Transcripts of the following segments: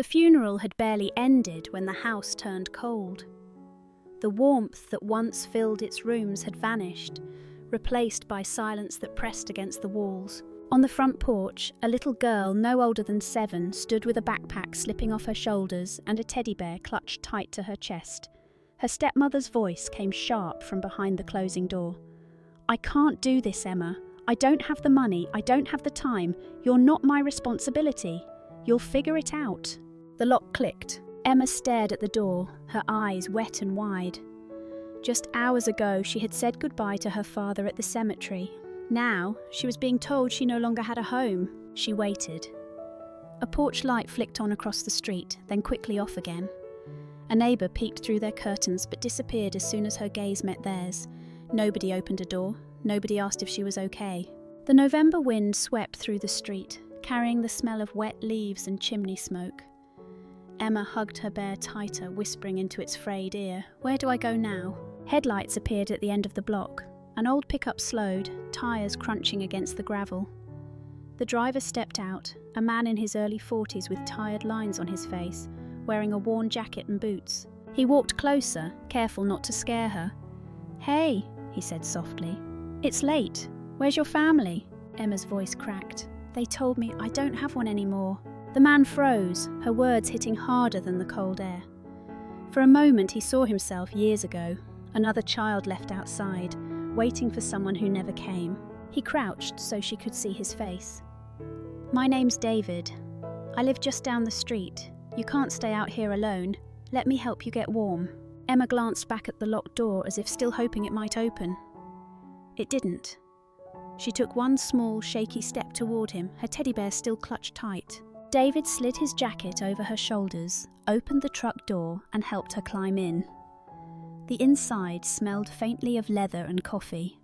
The funeral had barely ended when the house turned cold. The warmth that once filled its rooms had vanished, replaced by silence that pressed against the walls. On the front porch, a little girl no older than 7 stood with a backpack slipping off her shoulders and a teddy bear clutched tight to her chest. Her stepmother's voice came sharp from behind the closing door. "I can't do this, Emma. I don't have the money, I don't have the time. You're not my responsibility. You'll figure it out." The lock clicked. Emma stared at the door, her eyes wet and wide. Just hours ago, she had said goodbye to her father at the cemetery. Now, she was being told she no longer had a home. She waited. A porch light flicked on across the street, then quickly off again. A neighbour peeked through their curtains but disappeared as soon as her gaze met theirs. Nobody opened a door. Nobody asked if she was okay. The November wind swept through the street, carrying the smell of wet leaves and chimney smoke. Emma hugged her bear tighter, whispering into its frayed ear, "Where do I go now?" Headlights appeared at the end of the block. An old pickup slowed, tyres crunching against the gravel. The driver stepped out, a man in his early 40s with tired lines on his face, wearing a worn jacket and boots. He walked closer, careful not to scare her. "Hey," he said softly. "It's late. Where's your family?" Emma's voice cracked. "They told me I don't have one anymore." The man froze, her words hitting harder than the cold air. For a moment he saw himself years ago, another child left outside, waiting for someone who never came. He crouched so she could see his face. "My name's David. I live just down the street. You can't stay out here alone. Let me help you get warm." Emma glanced back at the locked door as if still hoping it might open. It didn't. She took one small, shaky step toward him, her teddy bear still clutched tight. David slid his jacket over her shoulders, opened the truck door and helped her climb in. The inside smelled faintly of leather and coffee.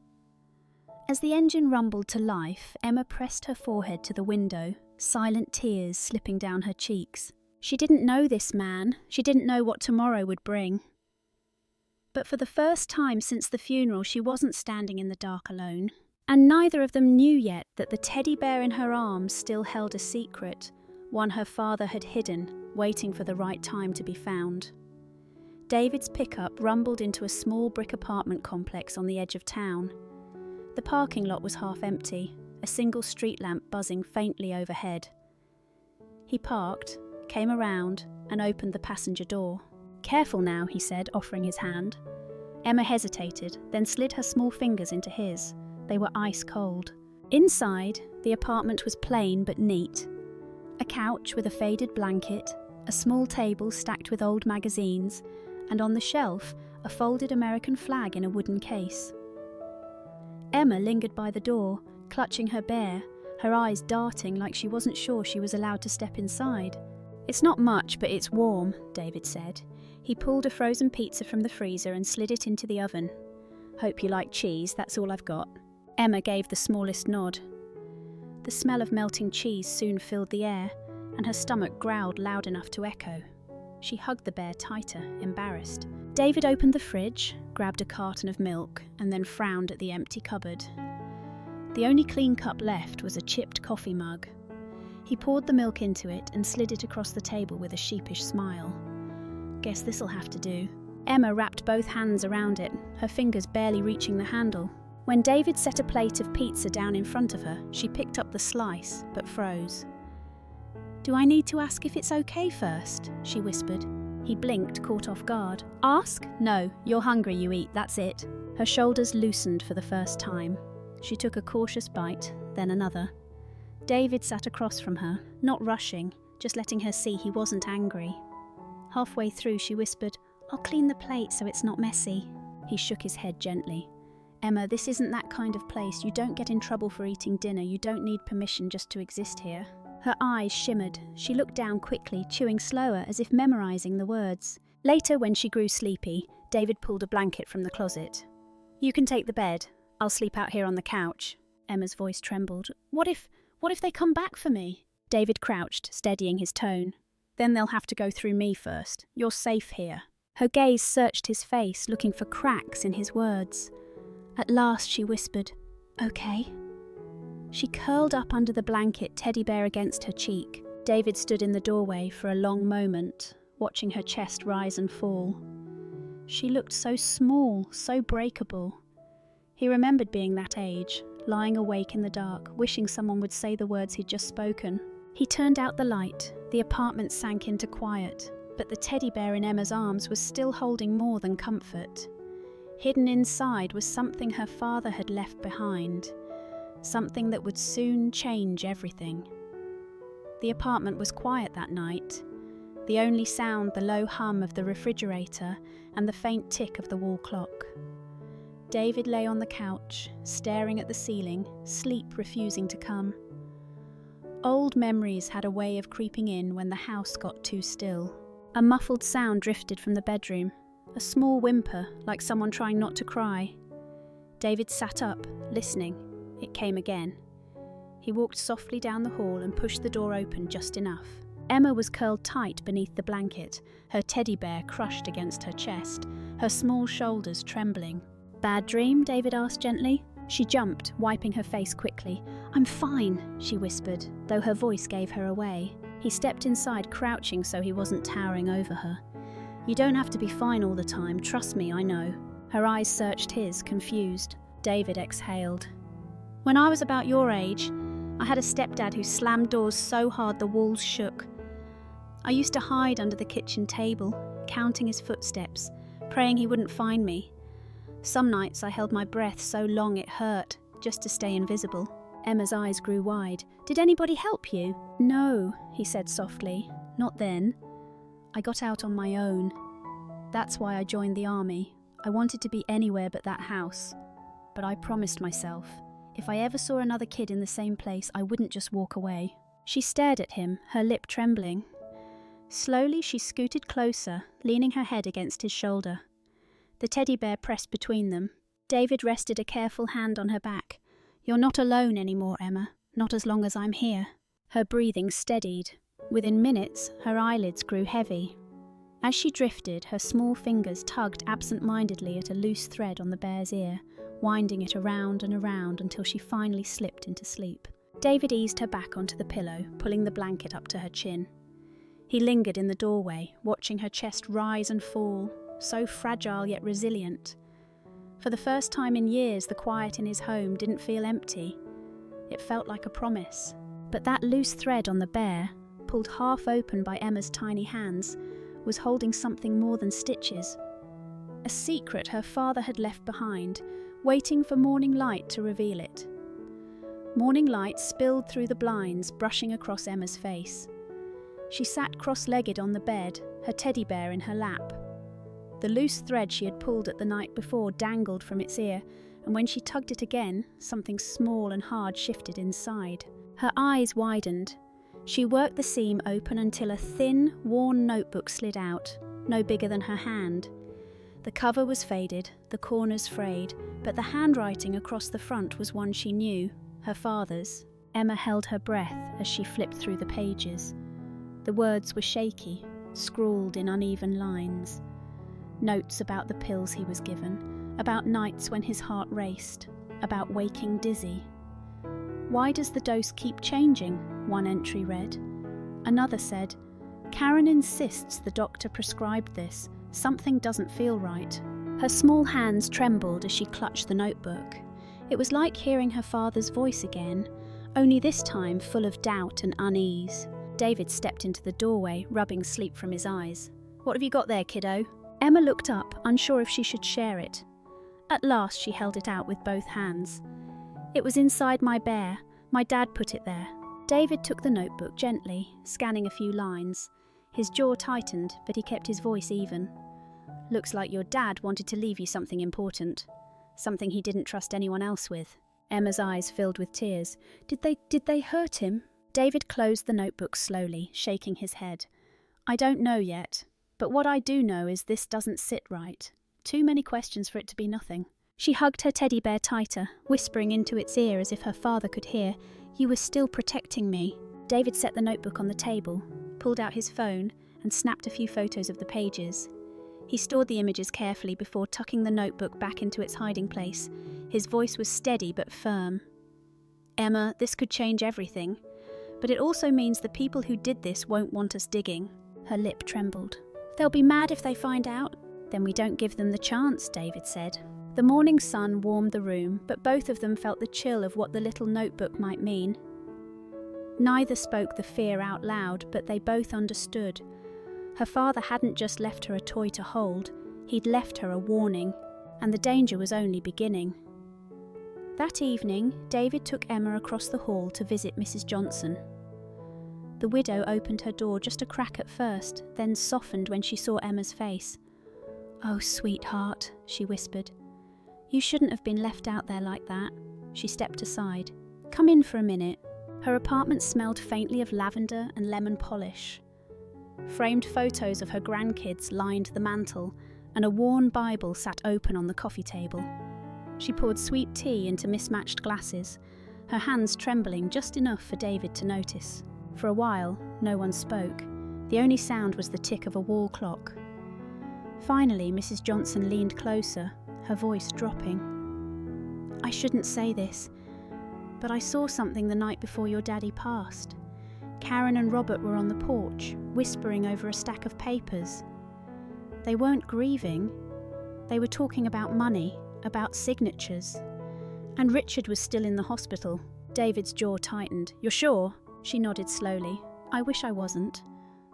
As the engine rumbled to life, Emma pressed her forehead to the window, silent tears slipping down her cheeks. She didn't know this man, she didn't know what tomorrow would bring. But for the first time since the funeral, she wasn't standing in the dark alone. And neither of them knew yet that the teddy bear in her arms still held a secret, one her father had hidden, waiting for the right time to be found. David's pickup rumbled into a small brick apartment complex on the edge of town. The parking lot was half empty, a single street lamp buzzing faintly overhead. He parked, came around, and opened the passenger door. "Careful now," he said, offering his hand. Emma hesitated, then slid her small fingers into his. They were ice cold. Inside, the apartment was plain but neat. A couch with a faded blanket, a small table stacked with old magazines, and on the shelf, a folded American flag in a wooden case. Emma lingered by the door, clutching her bear, her eyes darting like she wasn't sure she was allowed to step inside. "It's not much, but it's warm," David said. He pulled a frozen pizza from the freezer and slid it into the oven. "Hope you like cheese, that's all I've got." Emma gave the smallest nod. The smell of melting cheese soon filled the air, and her stomach growled loud enough to echo. She hugged the bear tighter, embarrassed. David opened the fridge, grabbed a carton of milk, and then frowned at the empty cupboard. The only clean cup left was a chipped coffee mug. He poured the milk into it and slid it across the table with a sheepish smile. "Guess this'll have to do." Emma wrapped both hands around it, her fingers barely reaching the handle. When David set a plate of pizza down in front of her, she picked up the slice, but froze. "Do I need to ask if it's okay first?" she whispered. He blinked, caught off guard. "Ask? No, you're hungry, you eat, that's it." Her shoulders loosened for the first time. She took a cautious bite, then another. David sat across from her, not rushing, just letting her see he wasn't angry. Halfway through, she whispered, "I'll clean the plate so it's not messy." He shook his head gently. "Emma, this isn't that kind of place. You don't get in trouble for eating dinner. You don't need permission just to exist here." Her eyes shimmered. She looked down quickly, chewing slower, as if memorizing the words. Later, when she grew sleepy, David pulled a blanket from the closet. "You can take the bed. I'll sleep out here on the couch." Emma's voice trembled. What if they come back for me?" David crouched, steadying his tone. "Then they'll have to go through me first. You're safe here." Her gaze searched his face, looking for cracks in his words. At last she whispered, "Okay." She curled up under the blanket, teddy bear against her cheek. David stood in the doorway for a long moment, watching her chest rise and fall. She looked so small, so breakable. He remembered being that age, lying awake in the dark, wishing someone would say the words he'd just spoken. He turned out the light. The apartment sank into quiet, but the teddy bear in Emma's arms was still holding more than comfort. Hidden inside was something her father had left behind, something that would soon change everything. The apartment was quiet that night. The only sound the low hum of the refrigerator and the faint tick of the wall clock. David lay on the couch, staring at the ceiling, sleep refusing to come. Old memories had a way of creeping in when the house got too still. A muffled sound drifted from the bedroom, a small whimper, like someone trying not to cry. David sat up, listening. It came again. He walked softly down the hall and pushed the door open just enough. Emma was curled tight beneath the blanket, her teddy bear crushed against her chest, her small shoulders trembling. "Bad dream?" David asked gently. She jumped, wiping her face quickly. "I'm fine," she whispered, though her voice gave her away. He stepped inside, crouching so he wasn't towering over her. "You don't have to be fine all the time, trust me, I know." Her eyes searched his, confused. David exhaled. "When I was about your age, I had a stepdad who slammed doors so hard the walls shook. I used to hide under the kitchen table, counting his footsteps, praying he wouldn't find me. Some nights I held my breath so long it hurt, just to stay invisible." Emma's eyes grew wide. "Did anybody help you?" "No," he said softly. "Not then. I got out on my own. That's why I joined the army. I wanted to be anywhere but that house. But I promised myself, if I ever saw another kid in the same place, I wouldn't just walk away." She stared at him, her lip trembling. Slowly she scooted closer, leaning her head against his shoulder. The teddy bear pressed between them. David rested a careful hand on her back. "You're not alone anymore, Emma. Not as long as I'm here." Her breathing steadied. Within minutes, her eyelids grew heavy. As she drifted, her small fingers tugged absent-mindedly at a loose thread on the bear's ear, winding it around and around until she finally slipped into sleep. David eased her back onto the pillow, pulling the blanket up to her chin. He lingered in the doorway, watching her chest rise and fall, so fragile yet resilient. For the first time in years, the quiet in his home didn't feel empty. It felt like a promise. But that loose thread on the bear, pulled half open by Emma's tiny hands, was holding something more than stitches. A secret her father had left behind, waiting for morning light to reveal it. Morning light spilled through the blinds, brushing across Emma's face. She sat cross-legged on the bed, her teddy bear in her lap. The loose thread she had pulled at the night before dangled from its ear, and when she tugged it again, something small and hard shifted inside. Her eyes widened. She worked the seam open until a thin, worn notebook slid out, no bigger than her hand. The cover was faded, the corners frayed, but the handwriting across the front was one she knew, her father's. Emma held her breath as she flipped through the pages. The words were shaky, scrawled in uneven lines. Notes about the pills he was given, about nights when his heart raced, about waking dizzy. "Why does the dose keep changing?" one entry read. Another said, "Karen insists the doctor prescribed this. Something doesn't feel right." Her small hands trembled as she clutched the notebook. It was like hearing her father's voice again, only this time full of doubt and unease. David stepped into the doorway, rubbing sleep from his eyes. "What have you got there, kiddo?" Emma looked up, unsure if she should share it. At last she held it out with both hands. "It was inside my bear. My dad put it there." David took the notebook gently, scanning a few lines. His jaw tightened, but he kept his voice even. "Looks like your dad wanted to leave you something important. Something he didn't trust anyone else with." Emma's eyes filled with tears. Did they hurt him?" David closed the notebook slowly, shaking his head. "I don't know yet, but what I do know is this doesn't sit right. Too many questions for it to be nothing." She hugged her teddy bear tighter, whispering into its ear as if her father could hear, "You were still protecting me." David set the notebook on the table, pulled out his phone, and snapped a few photos of the pages. He stored the images carefully before tucking the notebook back into its hiding place. His voice was steady but firm. "Emma, this could change everything. but it also means the people who did this won't want us digging." Her lip trembled. "They'll be mad if they find out." "Then we don't give them the chance," David said. The morning sun warmed the room, but both of them felt the chill of what the little notebook might mean. Neither spoke the fear out loud, but they both understood. Her father hadn't just left her a toy to hold, he'd left her a warning, and the danger was only beginning. That evening, David took Emma across the hall to visit Mrs. Johnson. The widow opened her door just a crack at first, then softened when she saw Emma's face. "Oh, sweetheart," she whispered. "You shouldn't have been left out there like that." She stepped aside. "Come in for a minute." Her apartment smelled faintly of lavender and lemon polish. Framed photos of her grandkids lined the mantel, and a worn Bible sat open on the coffee table. She poured sweet tea into mismatched glasses, her hands trembling just enough for David to notice. For a while, no one spoke. The only sound was the tick of a wall clock. Finally, Mrs. Johnson leaned closer, her voice dropping. "I shouldn't say this, but I saw something the night before your daddy passed. Karen and Robert were on the porch, whispering over a stack of papers. They weren't grieving. They were talking about money, about signatures. And Richard was still in the hospital." David's jaw tightened. "You're sure?" She nodded slowly. "I wish I wasn't.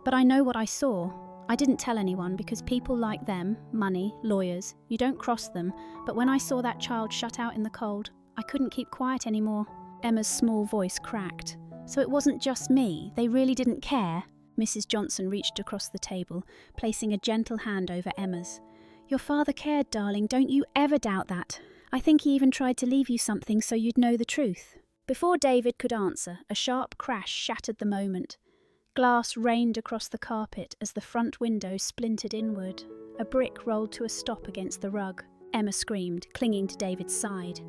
But I know what I saw. I didn't tell anyone because people like them, money, lawyers, you don't cross them, but when I saw that child shut out in the cold, I couldn't keep quiet anymore." Emma's small voice cracked. "So it wasn't just me, they really didn't care?" Mrs. Johnson reached across the table, placing a gentle hand over Emma's. "Your father cared, darling, don't you ever doubt that. I think he even tried to leave you something so you'd know the truth." Before David could answer, a sharp crash shattered the moment. Glass rained across the carpet as the front window splintered inward. A brick rolled to a stop against the rug. Emma screamed, clinging to David's side.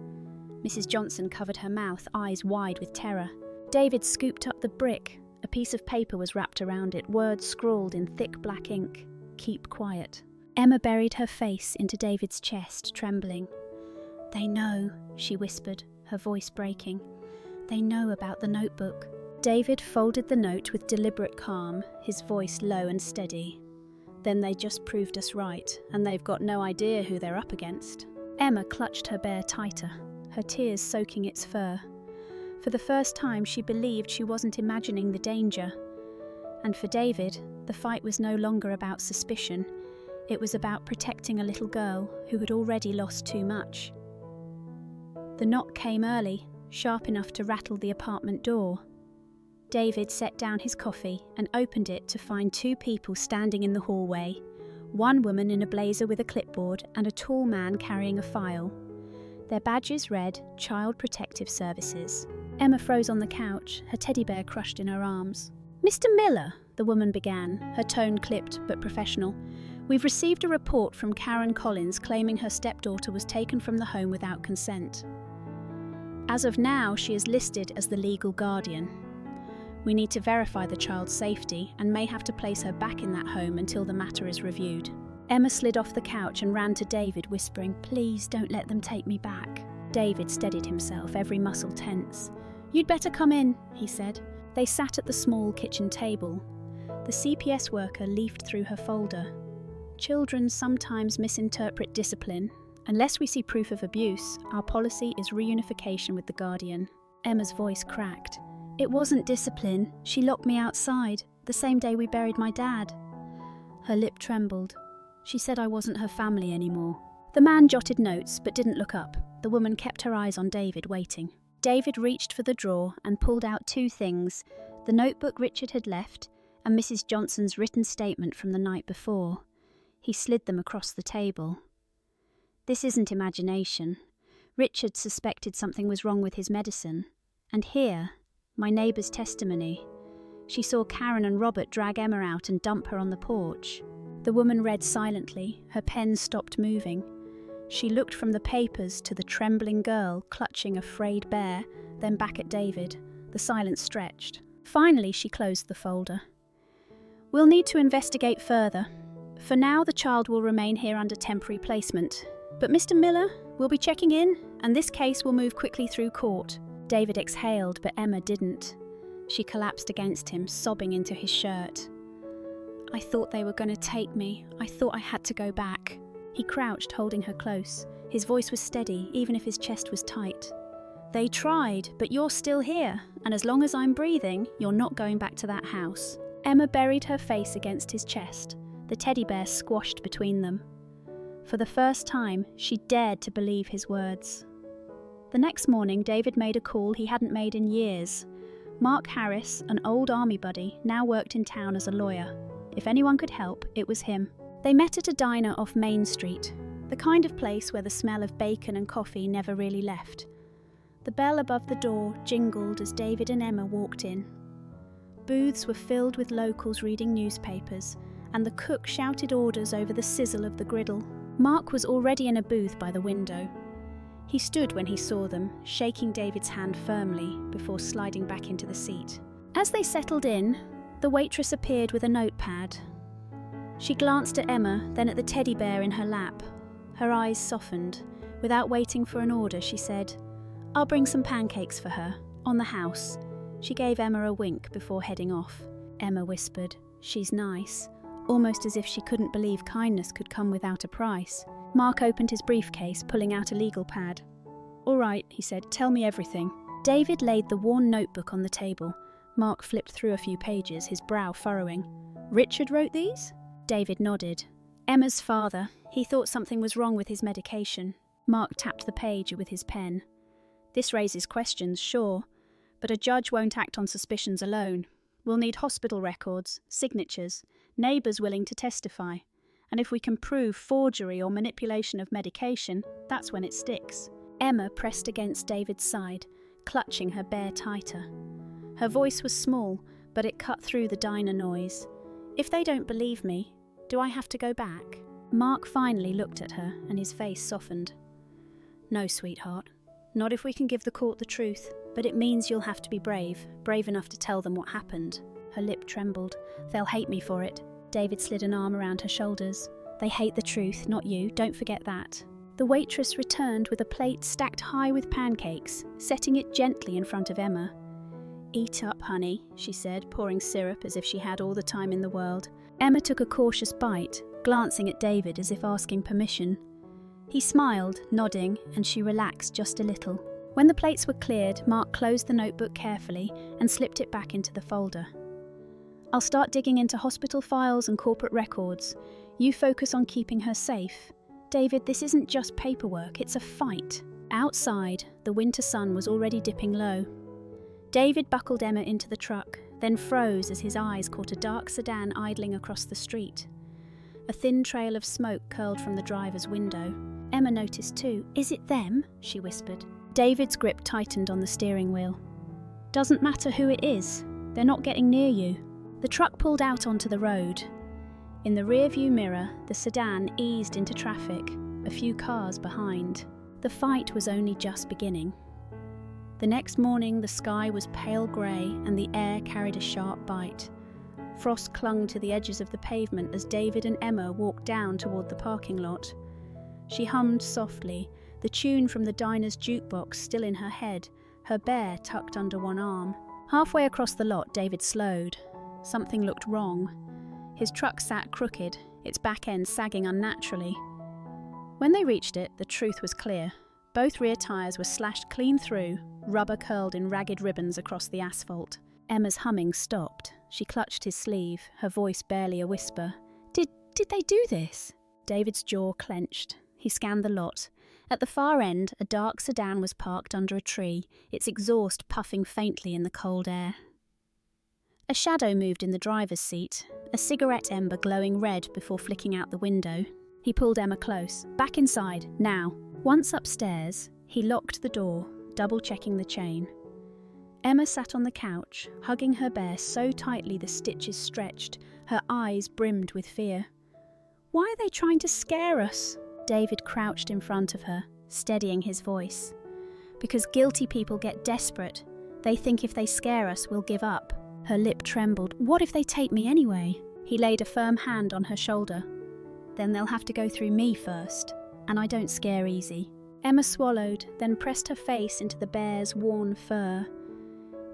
Mrs. Johnson covered her mouth, eyes wide with terror. David scooped up the brick. A piece of paper was wrapped around it, words scrawled in thick black ink. "Keep quiet." Emma buried her face into David's chest, trembling. "They know," she whispered, her voice breaking. "They know about the notebook." David folded the note with deliberate calm, his voice low and steady. "Then they just proved us right, and they've got no idea who they're up against." Emma clutched her bear tighter, her tears soaking its fur. For the first time she believed she wasn't imagining the danger. And for David, the fight was no longer about suspicion. It was about protecting a little girl who had already lost too much. The knock came early, sharp enough to rattle the apartment door. David set down his coffee and opened it to find two people standing in the hallway, one woman in a blazer with a clipboard and a tall man carrying a file. Their badges read Child Protective Services. Emma froze on the couch, her teddy bear crushed in her arms. "Mr. Miller," the woman began, her tone clipped but professional, "we've received a report from Karen Collins claiming her stepdaughter was taken from the home without consent. As of now, she is listed as the legal guardian. We need to verify the child's safety and may have to place her back in that home until the matter is reviewed." Emma slid off the couch and ran to David, whispering, "Please don't let them take me back." David steadied himself, every muscle tense. "You'd better come in," he said. They sat at the small kitchen table. The CPS worker leafed through her folder. "Children sometimes misinterpret discipline. Unless we see proof of abuse, our policy is reunification with the guardian." Emma's voice cracked. "It wasn't discipline. She locked me outside, the same day we buried my dad." Her lip trembled. She said I wasn't her family anymore. The man jotted notes but didn't look up. The woman kept her eyes on David, waiting. David reached for the drawer and pulled out two things, the notebook Richard had left and Mrs. Johnson's written statement from the night before. He slid them across the table. "This isn't imagination. Richard suspected something was wrong with his medicine. And here, my neighbour's testimony. She saw Karen and Robert drag Emma out and dump her on the porch." The woman read silently, her pen stopped moving. She looked from the papers to the trembling girl clutching a frayed bear, then back at David. The silence stretched. Finally, she closed the folder. "We'll need to investigate further. For now, the child will remain here under temporary placement. But Mr. Miller, we'll be checking in, and this case will move quickly through court." David exhaled, but Emma didn't. She collapsed against him, sobbing into his shirt. "I thought they were going to take me. I thought I had to go back." He crouched, holding her close. His voice was steady, even if his chest was tight. "They tried, but you're still here, and as long as I'm breathing, you're not going back to that house." Emma buried her face against his chest, the teddy bear squashed between them. For the first time, she dared to believe his words. The next morning, David made a call he hadn't made in years. Mark Harris, an old army buddy, now worked in town as a lawyer. If anyone could help, it was him. They met at a diner off Main Street, the kind of place where the smell of bacon and coffee never really left. The bell above the door jingled as David and Emma walked in. Booths were filled with locals reading newspapers, and the cook shouted orders over the sizzle of the griddle. Mark was already in a booth by the window. He stood when he saw them, shaking David's hand firmly before sliding back into the seat. As they settled in, the waitress appeared with a notepad. She glanced at Emma, then at the teddy bear in her lap. Her eyes softened. Without waiting for an order, she said, "I'll bring some pancakes for her, on the house." She gave Emma a wink before heading off. Emma whispered, "She's nice," almost as if she couldn't believe kindness could come without a price. Mark opened his briefcase, pulling out a legal pad. "All right," he said, "tell me everything." David laid the worn notebook on the table. Mark flipped through a few pages, his brow furrowing. "Richard wrote these?" David nodded. "Emma's father. He thought something was wrong with his medication." Mark tapped the page with his pen. "This raises questions, sure, but a judge won't act on suspicions alone. We'll need hospital records, signatures, neighbours willing to testify. And if we can prove forgery or manipulation of medication, that's when it sticks." Emma pressed against David's side, clutching her bear tighter. Her voice was small, but it cut through the diner noise. "If they don't believe me, do I have to go back?" Mark finally looked at her, and his face softened. "No, sweetheart. Not if we can give the court the truth, but it means you'll have to be brave enough to tell them what happened." Her lip trembled. "They'll hate me for it." David slid an arm around her shoulders. "They hate the truth, not you, don't forget that." The waitress returned with a plate stacked high with pancakes, setting it gently in front of Emma. "Eat up, honey," she said, pouring syrup as if she had all the time in the world. Emma took a cautious bite, glancing at David as if asking permission. He smiled, nodding, and she relaxed just a little. When the plates were cleared, Mark closed the notebook carefully and slipped it back into the folder. "I'll start digging into hospital files and corporate records. You focus on keeping her safe. David, this isn't just paperwork, it's a fight." Outside, the winter sun was already dipping low. David buckled Emma into the truck, then froze as his eyes caught a dark sedan idling across the street. A thin trail of smoke curled from the driver's window. Emma noticed too. "Is it them?" she whispered. David's grip tightened on the steering wheel. "Doesn't matter who it is. They're not getting near you." The truck pulled out onto the road. In the rearview mirror, the sedan eased into traffic, a few cars behind. The fight was only just beginning. The next morning, the sky was pale grey and the air carried a sharp bite. Frost clung to the edges of the pavement as David and Emma walked down toward the parking lot. She hummed softly, the tune from the diner's jukebox still in her head, her bear tucked under one arm. Halfway across the lot, David slowed. Something looked wrong. His truck sat crooked, its back end sagging unnaturally. When they reached it, the truth was clear. Both rear tyres were slashed clean through, rubber curled in ragged ribbons across the asphalt. Emma's humming stopped. She clutched his sleeve, her voice barely a whisper. Did they do this?" David's jaw clenched. He scanned the lot. At the far end, a dark sedan was parked under a tree, its exhaust puffing faintly in the cold air. A shadow moved in the driver's seat, a cigarette ember glowing red before flicking out the window. He pulled Emma close. "Back inside, now." Once upstairs, he locked the door, double-checking the chain. Emma sat on the couch, hugging her bear so tightly the stitches stretched, her eyes brimmed with fear. "Why are they trying to scare us?" David crouched in front of her, steadying his voice. "Because guilty people get desperate. They think if they scare us, we'll give up." Her lip trembled. "What if they take me anyway?" He laid a firm hand on her shoulder. "Then they'll have to go through me first, and I don't scare easy." Emma swallowed, then pressed her face into the bear's worn fur.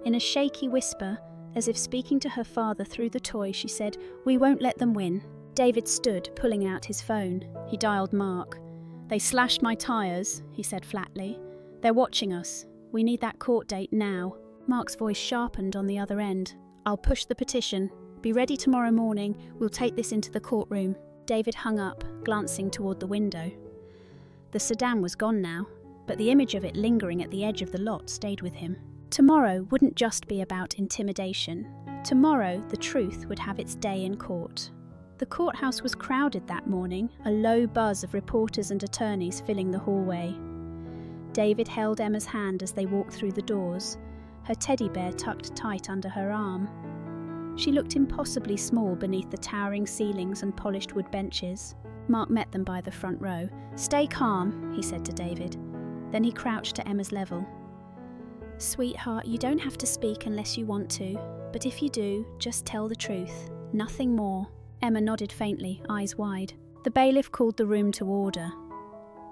In a shaky whisper, as if speaking to her father through the toy, she said, "We won't let them win." David stood, pulling out his phone. He dialed Mark. "They slashed my tyres," he said flatly. "They're watching us. We need that court date now." Mark's voice sharpened on the other end. "I'll push the petition. Be ready tomorrow morning. We'll take this into the courtroom." David hung up, glancing toward the window. The sedan was gone now, but the image of it lingering at the edge of the lot stayed with him. Tomorrow wouldn't just be about intimidation. Tomorrow, the truth would have its day in court. The courthouse was crowded that morning, a low buzz of reporters and attorneys filling the hallway. David held Emma's hand as they walked through the doors, her teddy bear tucked tight under her arm. She looked impossibly small beneath the towering ceilings and polished wood benches. Mark met them by the front row. "Stay calm," he said to David. Then he crouched to Emma's level. "Sweetheart, you don't have to speak unless you want to, but if you do, just tell the truth. Nothing more." Emma nodded faintly, eyes wide. The bailiff called the room to order.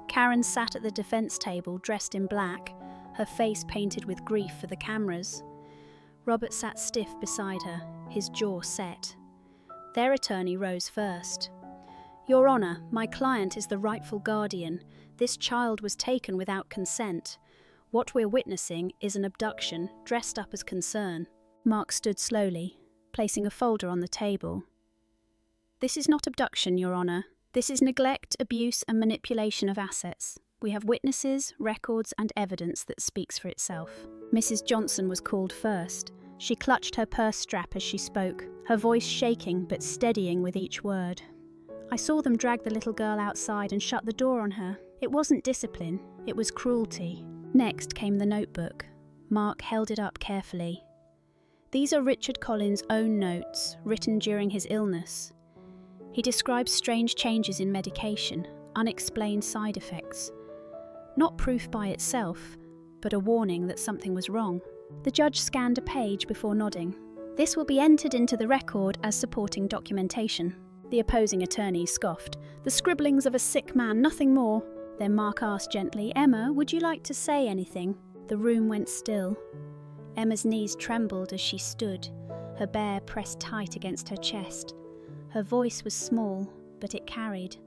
Karen sat at the defence table, dressed in black, her face painted with grief for the cameras. Robert sat stiff beside her, his jaw set. Their attorney rose first. "Your Honour, my client is the rightful guardian. This child was taken without consent. What we're witnessing is an abduction dressed up as concern." Mark stood slowly, placing a folder on the table. "This is not abduction, Your Honour. This is neglect, abuse and manipulation of assets. We have witnesses, records and evidence that speaks for itself." Mrs. Johnson was called first. She clutched her purse strap as she spoke, her voice shaking but steadying with each word. "I saw them drag the little girl outside and shut the door on her. It wasn't discipline, it was cruelty." Next came the notebook. Mark held it up carefully. "These are Richard Collins' own notes, written during his illness. He describes strange changes in medication, unexplained side effects. Not proof by itself, but a warning that something was wrong." The judge scanned a page before nodding. "This will be entered into the record as supporting documentation." The opposing attorney scoffed. "The scribblings of a sick man, nothing more." Then Mark asked gently, "Emma, would you like to say anything?" The room went still. Emma's knees trembled as she stood, her bear pressed tight against her chest. Her voice was small, but it carried.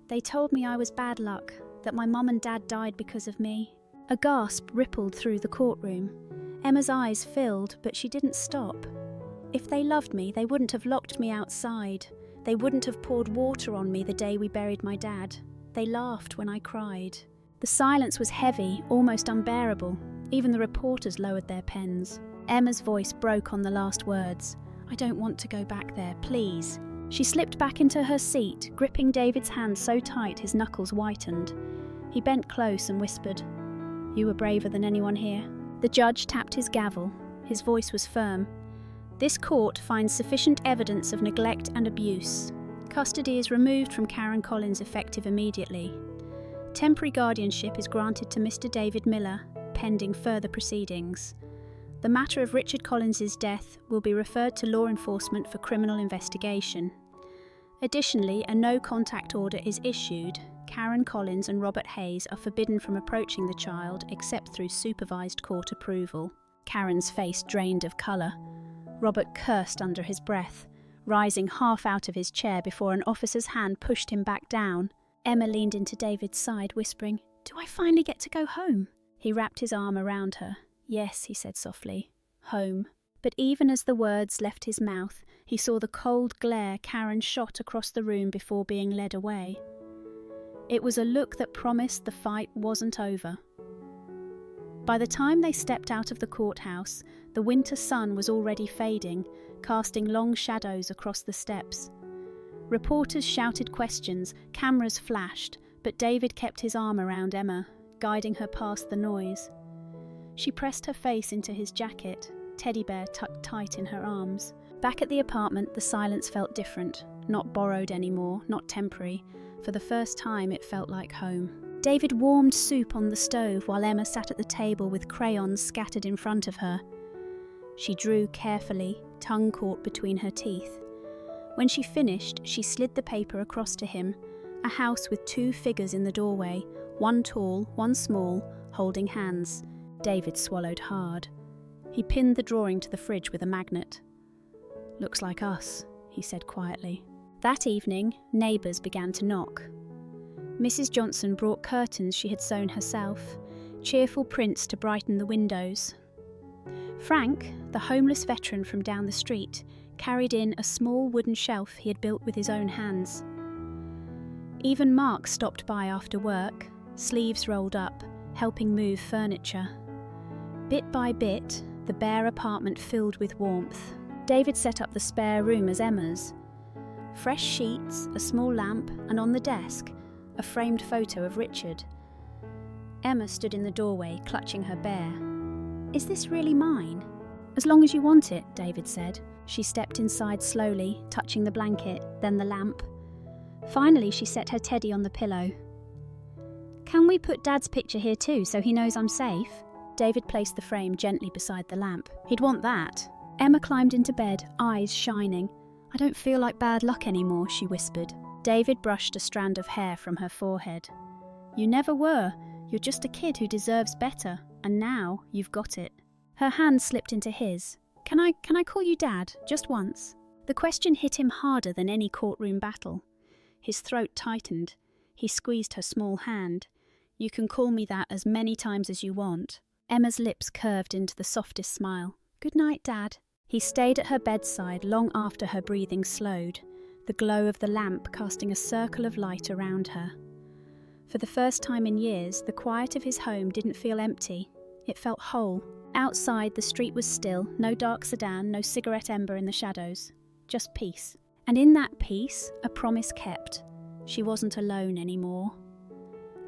"They told me I was bad luck, that my mum and dad died because of me." A gasp rippled through the courtroom. Emma's eyes filled, but she didn't stop. "If they loved me, they wouldn't have locked me outside. They wouldn't have poured water on me the day we buried my dad. They laughed when I cried." The silence was heavy, almost unbearable. Even the reporters lowered their pens. Emma's voice broke on the last words. "I don't want to go back there, please." She slipped back into her seat, gripping David's hand so tight his knuckles whitened. He bent close and whispered, "You were braver than anyone here." The judge tapped his gavel. His voice was firm. "This court finds sufficient evidence of neglect and abuse. Custody is removed from Karen Collins effective immediately. Temporary guardianship is granted to Mr. David Miller, pending further proceedings. The matter of Richard Collins's death will be referred to law enforcement for criminal investigation. Additionally, a no-contact order is issued. Karen Collins and Robert Hayes are forbidden from approaching the child except through supervised court approval." Karen's face drained of colour. Robert cursed under his breath, rising half out of his chair before an officer's hand pushed him back down. Emma leaned into David's side, whispering, "Do I finally get to go home?" He wrapped his arm around her. "Yes," he said softly, "home." But even as the words left his mouth, he saw the cold glare Karen shot across the room before being led away. It was a look that promised the fight wasn't over. By the time they stepped out of the courthouse, the winter sun was already fading, casting long shadows across the steps. Reporters shouted questions, cameras flashed, but David kept his arm around Emma, guiding her past the noise. She pressed her face into his jacket, teddy bear tucked tight in her arms. Back at the apartment, the silence felt different, not borrowed anymore, not temporary. For the first time, it felt like home. David warmed soup on the stove while Emma sat at the table with crayons scattered in front of her. She drew carefully, tongue caught between her teeth. When she finished, she slid the paper across to him, a house with two figures in the doorway, one tall, one small, holding hands. David swallowed hard. He pinned the drawing to the fridge with a magnet. "Looks like us," he said quietly. That evening, neighbours began to knock. Mrs. Johnson brought curtains she had sewn herself, cheerful prints to brighten the windows. Frank, the homeless veteran from down the street, carried in a small wooden shelf he had built with his own hands. Even Mark stopped by after work, sleeves rolled up, helping move furniture. Bit by bit, the bare apartment filled with warmth. David set up the spare room as Emma's. Fresh sheets, a small lamp, and on the desk, a framed photo of Richard. Emma stood in the doorway, clutching her bear. "Is this really mine?" "As long as you want it," David said. She stepped inside slowly, touching the blanket, then the lamp. Finally, she set her teddy on the pillow. "Can we put Dad's picture here too, so he knows I'm safe?" David placed the frame gently beside the lamp. "He'd want that." Emma climbed into bed, eyes shining. "I don't feel like bad luck anymore," she whispered. David brushed a strand of hair from her forehead. "You never were. You're just a kid who deserves better, and now you've got it." Her hand slipped into his. Can I call you Dad, just once?" The question hit him harder than any courtroom battle. His throat tightened. He squeezed her small hand. "You can call me that as many times as you want." Emma's lips curved into the softest smile. "Good night, Dad." He stayed at her bedside long after her breathing slowed, the glow of the lamp casting a circle of light around her. For the first time in years, the quiet of his home didn't feel empty. It felt whole. Outside, the street was still, no dark sedan, no cigarette ember in the shadows. Just peace. And in that peace, a promise kept. She wasn't alone anymore.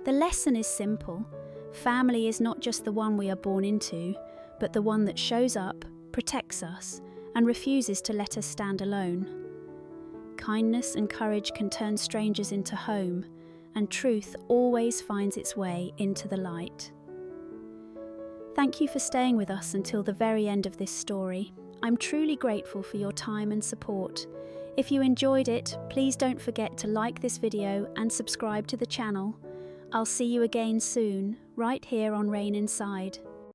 The lesson is simple. Family is not just the one we are born into, but the one that shows up, protects us, and refuses to let us stand alone. Kindness and courage can turn strangers into home, and truth always finds its way into the light. Thank you for staying with us until the very end of this story. I'm truly grateful for your time and support. If you enjoyed it, please don't forget to like this video and subscribe to the channel. I'll see you again soon, right here on Rain Inside.